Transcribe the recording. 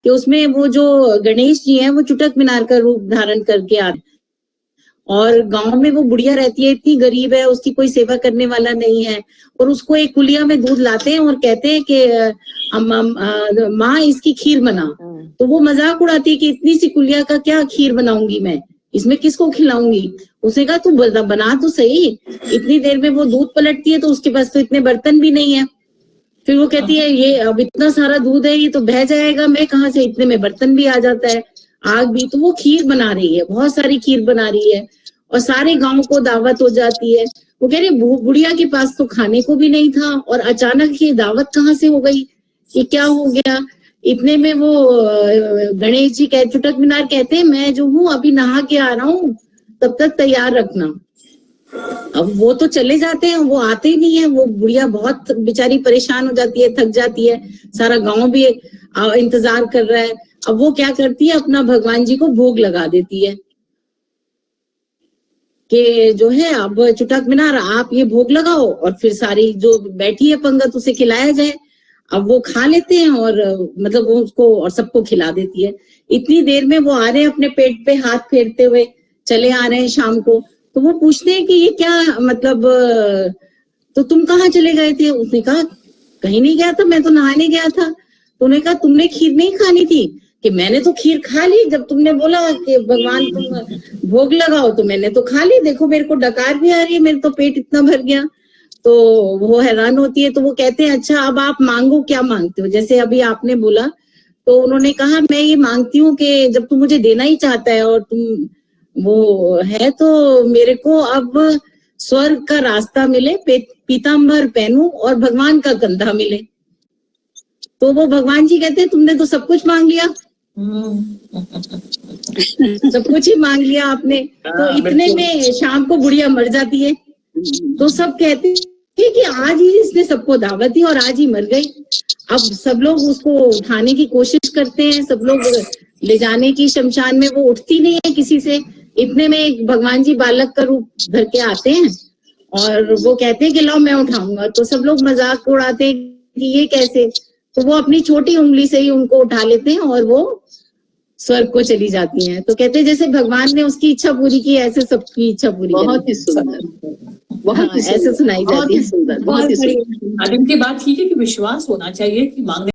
कि उसमें वो जो गणेश जी हैं वो चुटक मीनार का रूप धारण करके आते हैं। और गांव में वो बुढ़िया रहती है, इतनी गरीब है, उसकी कोई सेवा करने वाला नहीं है, और उसको एक कुलिया में दूध लाते हैं और कहते हैं कि माँ इसकी खीर बना। तो वो मजाक उड़ाती है कि इतनी सी कुलिया का क्या खीर बनाऊंगी मैं, इसमें किसको खिलाऊंगी। उसने कहा तू बना तो सही। इतनी देर में वो दूध पलटती है तो उसके पास तो इतने बर्तन भी नहीं है। फिर वो कहती है ये अब इतना सारा दूध है, ये तो बह जाएगा, मैं कहाँ से, इतने में बर्तन भी आ जाता है, आग भी। तो वो खीर बना रही है, बहुत सारी खीर बना रही है, और सारे गांव को दावत हो जाती है। वो कह रही बुढ़िया के पास तो खाने को भी नहीं था, और अचानक ये दावत कहाँ से हो गई, ये क्या हो गया। इतने में वो गणेश जी चुटक मीनार कहते हैं मैं जो हूँ अभी नहा के आ रहा हूँ, तब तक तैयार रखना। अब वो तो चले जाते हैं, वो आते ही नहीं है। वो बुढ़िया बहुत बेचारी परेशान हो जाती है, थक जाती है, सारा गांव भी इंतजार कर रहा है। अब वो क्या करती है, अपना भगवान जी को भोग लगा देती है कि जो है अब चुटक मीनार आप ये भोग लगाओ, और फिर सारी जो बैठी है पंगत उसे खिलाया जाए। अब वो खा लेते हैं, और मतलब वो उसको और सबको खिला देती है। इतनी देर में वो आ रहे हैं, अपने पेट पे हाथ फेरते हुए चले आ रहे हैं शाम को। तो वो पूछते हैं कि ये क्या मतलब, तो तुम कहाँ चले गए थे। उसने कहा कहीं नहीं गया था, मैं तो नहाने गया था। तो उन्होंने कहा तुमने खीर नहीं खानी थी। कि मैंने तो खीर खा ली, जब तुमने बोला कि भगवान तुम भोग लगाओ तो मैंने तो खा ली, देखो मेरे को डकार भी आ रही है, मेरे तो पेट इतना भर गया। तो वो हैरान होती है। तो वो कहते हैं अच्छा अब आप मांगो, क्या मांगते हो। जैसे अभी आपने बोला, तो उन्होंने कहा मैं ये मांगती हूँ कि जब तू मुझे देना ही चाहता है और तुम वो है, तो मेरे को अब स्वर्ग का रास्ता मिले, पीताम्बर पहनूं और भगवान का कंधा मिले। तो वो भगवान जी कहते हैं तुमने तो सब कुछ मांग लिया, सब कुछ ही मांग लिया आपने। तो इतने में शाम को बुढ़िया मर जाती है। तो सब कहते हैं कि आज ही इसने सबको दावत दी और आज ही मर गई। अब सब लोग उसको उठाने की कोशिश करते हैं, सब लोग ले जाने की शमशान में, वो उठती नहीं है किसी से। इतने में एक भगवान जी बालक का रूप धर के आते हैं, और वो कहते हैं कि लो मैं उठाऊंगा। तो सब लोग मजाक उड़ाते हैं कि ये कैसे। तो वो अपनी छोटी उंगली से ही उनको उठा लेते हैं, और वो स्वर्ग को चली जाती हैं। तो कहते हैं जैसे भगवान ने उसकी इच्छा पूरी की, ऐसे सबकी इच्छा पूरी। बहुत ही सुंदर, बहुत ही ऐसे सुनाई जाती है। सुंदर, बहुत ही सुंदर। अब इनकी बात ठीक है कि विश्वास होना चाहिए कि मांगने